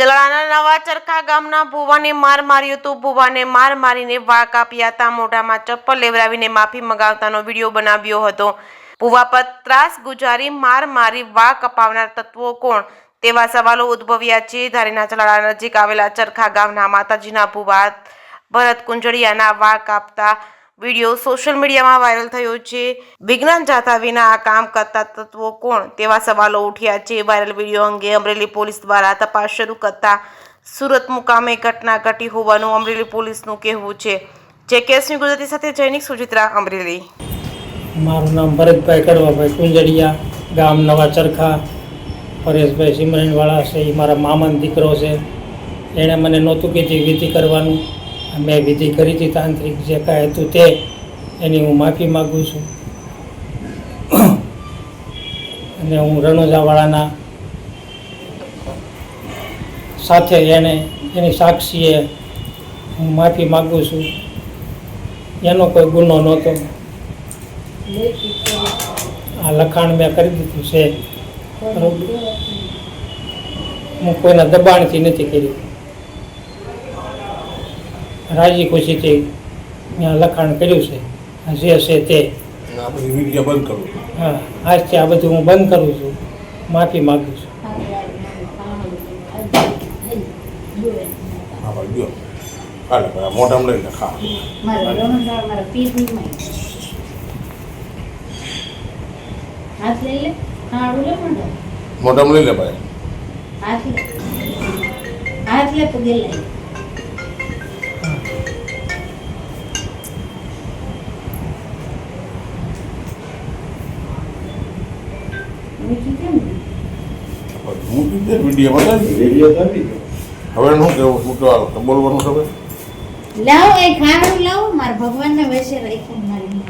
ચલાળાના નવા ચરખા ગામના ભુવાને માર માર્યો તો ભુવાને માર મારીને વાળ કાપ્યા હતા। મોઢામાં ચપ્પલ લેવડાવીને માફી મંગાવતાનો વિડીયો બનાવ્યો હતો। ભુવા પર ત્રાસ ગુજારી માર મારી વાળ કપાવનાર તત્વો કોણ તેવા સવાલો ઉદ્ભવ્યા છે। ધારીના ચલાળા નજીક આવેલા ચરખા ગામના માતાજીના ભુવા ભરત કુંજળિયાના વાળ કાપતા વિડીયો સોશિયલ મીડિયામાં વાયરલ થયો છે। વિજ્ઞાન જાતા વિના આ કામ કરતા તત્વો કોણ તેવા સવાલો ઉઠ્યા છે। વાયરલ વિડીયો અંગે અમરેલી પોલીસ દ્વારા તપાસ શરૂ કરતા સુરત મુકામે ઘટના ઘટી હોવાનું અમરેલી પોલીસનું કહેવું છે। જે કેસની ગુજરાતી સાથે જૈનિક સુચિત્રા અમરેલી। મારું નામ ભરતભાઈ કડવાભાઈ કુંજળિયા, ગામ નવા ચરખા, પરેશભાઈ સિમરનવાળા છે, એ મારા મામાનો દીકરો છે। એણે મને નહોતું કીધી વિધિ કરવાનું, મેં વિધિ કરી હતી તાંત્રિક જે કાંઈ હતું તે, એની હું માફી માગું છું। અને હું રણોજાવાળાના સાથે એની સાક્ષીએ હું માફી માગું છું। એનો કોઈ ગુનો નહોતો, આ લખાણ મેં કરી દીધું છે, હું કોઈના દબાણથી નથી કર્યું, રાજી ખુશીથી મેં લખાણ કર્યું છે। જે છે તે હા, આજથી આ બધું હું બંધ કરું છું, માફી માગું છું। મોઢામાં લઈને ખા મોઢામાં લઈ લે ભાઈ, વિડીયો બતાવી હવે શું કેવું શું કહેવાનું બોલવાનું ખબર લાવો એ ખાણું લાવો, મારા ભગવાનને વેસે રાખ્યું મારી